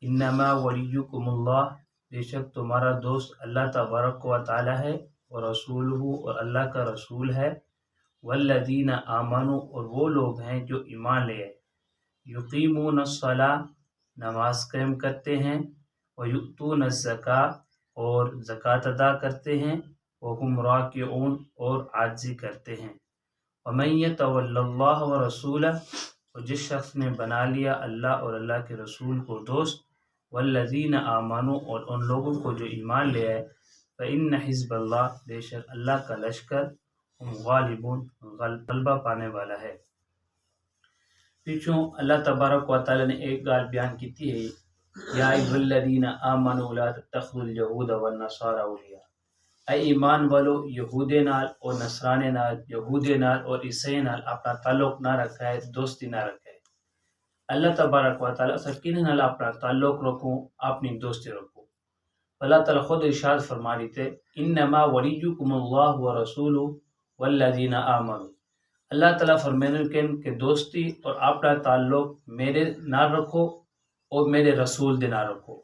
انما ولیکمullah، بے شک تمہارا دوست اللہ تبارک و تعالی ہے، اور رسولہ، اور اللہ کا رسول ہے، والذین آمنوا، اور وہ لوگ ہیں جو ایمان لے آئے، یقیمون الصلاۃ، نماز قائم کرتے ہیں، ویؤتون الزکاۃ، اور زکوٰۃ ادا کرتے ہیں، وہم راکعون، اور عاجزی کرتے ہیں، ومن یتول اللہ ورسولہ، اور جس شخص نے بنا لیا اللہ اور اللہ کے رسول کو دوست، والذین آمنوا، اور ان لوگوں کو جو ایمان لے آئے، فإن حزب اللہ، بے شک اللہ کا لشکر، ہم غالبون، غلبہ پانے والا ہے۔ پیچھوں اللہ تبارک و تعالی نے ایک گال بیان کی تھی ہے، یا ایھا الذین آمنوا لا تتخذوا اليہود والنصارى اولیاء، اے ایمان والو یہودے نال اور نصرانے نال، یہودے نال اور عیسائی نال اپنا تعلق نہ رکھا ہے، دوستی نہ رکھا ہے۔ اللہ تبارک و تعالیٰ سے کن نال اپنا تعلق رکھوں، اپنی دوستی رکھوں۔ اللہ تعالیٰ خود ارشاد فرما دیتے، انما ولیکم اللہ ورسولہ والذین آمنوا، اللہ تعالیٰ فرمانے کہ دوستی اور اپنا تعلق میرے نال رکھو اور میرے رسول دے نال رکھو،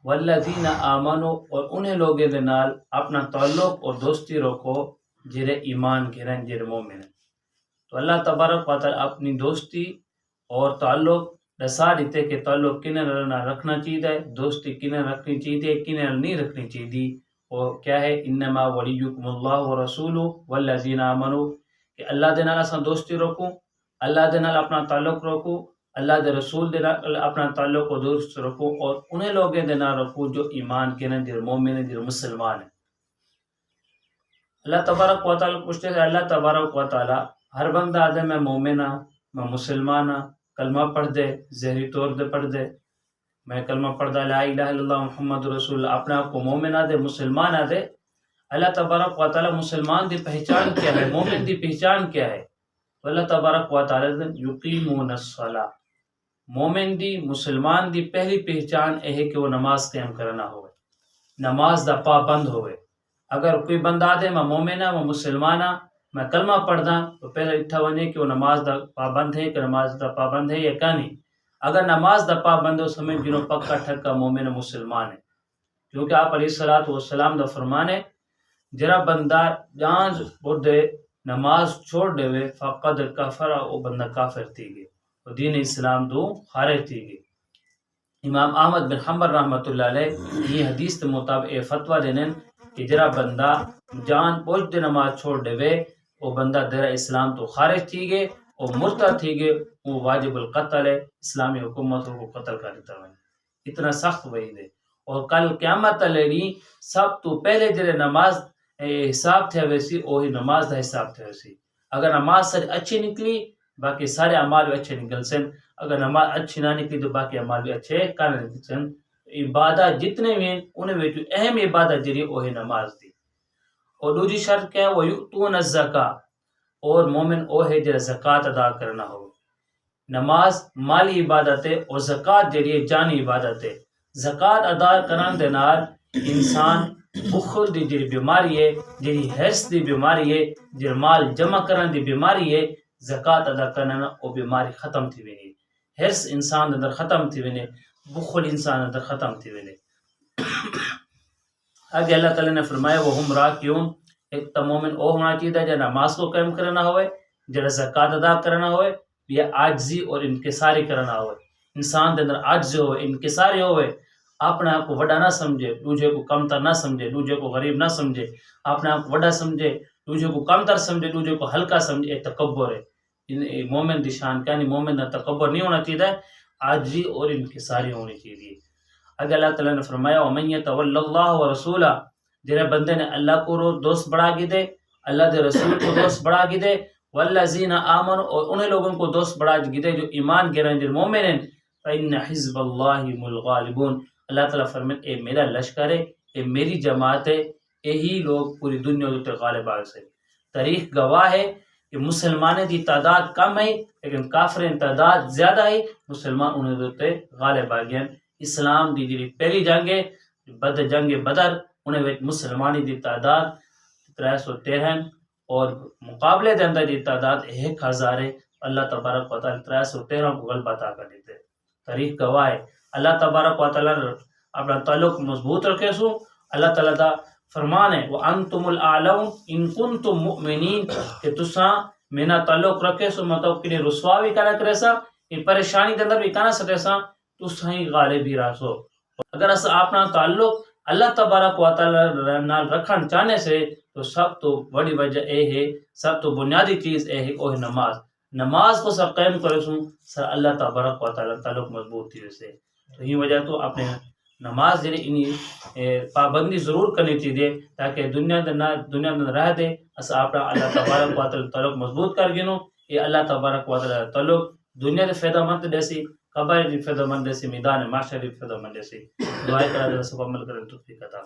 والذین آمنوا، اور انہیں لوگوں دے نال اپنا تعلق اور دوستی رکھو جڑے ایمان کے رہیں، جڑے مومن ہیں۔ تو اللہ تبارک و تعالیٰ اپنی دوستی اور تعلق دسا دیتے کہ تعلق کنے نال رکھنا چاہیے، دوستی کنے رکھنی چاہیے، کنے نال نہیں رکھنی چاہیے، اور کیا ہے، انما ولیکم اللہ ورسولہ والذین آمنوا، کہ اللہ دے نال اساں دوستی رکھوں، اللہ دے نال اپنا تعلق رکھوں، اللہ دے رسول دے نال اپنا تعلق و دوست رکھوں، اور انہیں لوگوں دے نال رکھوں جو ایمان کے ہیں، جو مومن ہیں، جو مسلمان ہیں۔ اللہ تبارک و تعالیٰ پوچھتے ہیں، اللہ تبارک و تعالیٰ ہر بندہ آدھے میں مومن ہاں، میں مسلمان ہاں، کلمہ پڑھ دے، ظاہری طور دے پڑھ دے، میں کلمہ پڑھ دا لا الہ الا اللہ محمد رسول اللہ، اپنے آپ کو مومن آدھے، مسلمان آدھے۔ اللہ تبارک و تعالیٰ مسلمان دی پہچان کیا ہے، مومن دی پہچان کیا ہے؟ تو اللہ تبارک و تعالیٰ یقیمون الصلاۃ، مومن دی، مسلمان دی پہلی پہچان یہ ہے کہ وہ نماز قائم کرنا ہوئے، نماز دا پابند ہوئے۔ اگر کوئی بندہ دے میں مومن ہاں، میں مسلمان ہاں، میں کلمہ پڑھدا، تو پہلے اٹھا ونے کہ وہ نماز دا پابند ہے، کہ نماز دا پابند ہے یا کانی۔ اگر نماز دا پابند ہو، سمجھ جنوں پکا ٹھکا مومن مسلمان ہے، کیونکہ آپ علیہ الصلوۃ والسلام دا فرمان ہے، جرا بندہ جان بڑھ دے نماز چھوڑ دے وے فقد کفر، او بندہ کافر تھی گئے، تو دین اسلام دو خارج تھی گئے۔ امام احمد بن حنبل رحمۃ اللہ علیہ یہ حدیث کے مطابق یہ فتویٰ دینن کہ جرا بندہ جان پوچھ دے نماز چھوڑ دے وے، وہ بندہ دیر اسلام تو خارج تھی گئے، اور مرتد تھی گئے، وہ واجب القتل ہے، اسلامی حکومت کو قتل کر دیتا ہے۔ اتنا سخت وعید ہے۔ اور کل قیامت لیڈی سب تو پہلے جڑے نماز حساب تھے ویسی، وہی نماز دا حساب تھے ویسی۔ اگر نماز ساری اچھی نکلی، باقی سارے اعمال بھی اچھے نکل سن، اگر نماز اچھی نہ نکلی تو باقی اعمال بھی اچھے کر نکل سن۔ عبادت جتنے بھی ہیں انہیں بھی اہم عبادت جڑی وہی نماز دی۔ اور دوسری شرط کیا ہے، وَيُؤْتُونَ الزَّكَاةَ، اور مومن وہ ہے جڑا زکوٰۃ ادا کرنا ہو۔ نماز مالی عبادت ہے، اور زکوٰۃ جڑی ہے جانی عبادت ہے۔ زکوٰۃ ادا کرن دے نال انسان بخل دی جڑی بیماری ہے، جڑی حرص دی بیماری ہے، جڑی مال جمع کرن دی بیماری ہے، زکوٰۃ ادا کرنا وہ بیماری ختم تھی وینی، حرص انسان اندر ختم تھی وینے، بخل انسان اندر ختم تھی وینے۔ آگے اللہ تعالیٰ نے فرمایا وہم راکعون، ایک تو مومن او ہونا چاہیے جو نماز کو قائم کرنا ہوئے، جڑا زکوٰۃ ادا کرنا ہوئے، یا عاجزی اور انکساری کرنا ہوئے۔ انسان دے اندر عجز ہوئے، انکساری ہوئے، اپنے آپ کو وڈا نہ سمجھے، دوجے کو کمتر نہ سمجھے، دوجے کو غریب نہ سمجھے، اپنے آپ کو وڈا سمجھے، دوجے کو کمتر سمجھے، دوجے کو ہلکا سمجھے، یہ تکبر ہے۔ مومن دی شان کیا نہیں، مومن کا تکبر نہیں ہونا چاہیے، عاجزی اور انکساری ہونی چاہیے۔ اگر اللہ تعالیٰ نے فرمایا وَمَن يَتَوَلَّ اللَّهَ وَرَسُولَهُ، جرے بندے نے اللہ کو دوست بڑھا کے دے، اللہ دے رسول کو دوست بڑھا کے دے، وَالَّذِينَ آمَنُوا، اور انہیں لوگوں کو دوست بڑھا کے دے جو ایمان کے رہیں، جو مومن ہیں، فَإِنَّ حِزْبَ اللَّهِ هُمُ الْغَالِبُونَ، اللہ تعالیٰ فرمائے اے میرا لشکر ہے، اے میری جماعت ہے، یہی لوگ پوری دنیا کے غالب آ سے۔ تاریخ گواہ ہے کہ مسلمانوں کی تعداد کم ہے لیکن کافرین تعداد زیادہ ہے، مسلمان انہیں دوتے غالب آ گئے۔ اسلام دی جی پہلی جنگ ہے جنگ بدر، انہیں مسلمانی دی تعداد 313 اور مقابلے دے اندر دی تعداد 1000 ہے۔ اللہ تبارک و تعالی 313 کو غلبہ عطا کر دیتے۔ تاریخ گواہ ہے اللہ تبارک و تعالی اپنا تعلق مضبوط رکھے سو. اللہ تعالیٰ دا فرمان ہے وَأَنْتُمُ الْأَعْلَوْنَ إِن كُنْتُم مُؤْمِنِينَ کہ تساں مینا تعلق رکھے سو مطلب کہ رسوا بھی کنا کرے سا یہ پریشانی کے اندر بھی کنا سکے سا تساں ہی غالب ہی رہو. اگر اس اپنا تعلق اللہ تبارک و تعالی نال رکھن چاہنے سے تو سب تو بڑی وجہ اے ہے سب تو بنیادی چیز اے ہے وہ ہے نماز کو سب قائم کرے سوں سر اللہ تبارک و تعالی تعلق مضبوط تھی سے. تو یہ وجہ تو اپنے نماز جڑی انہی پابندی ضرور کرنی چاہیے تاکہ دنیا میں رہ دے اس اپنا اللہ تبارک و تعالی تعلق مضبوط کر گنو. یہ اللہ تبارک و تعالی تعلق دنیا دے فائدہ مند دیسی قبر دی فائدہ مند دیسی میدان معاشر دی فائدہ مند دیسی. دعا کرا دے سب عمل کرن توفیق عطا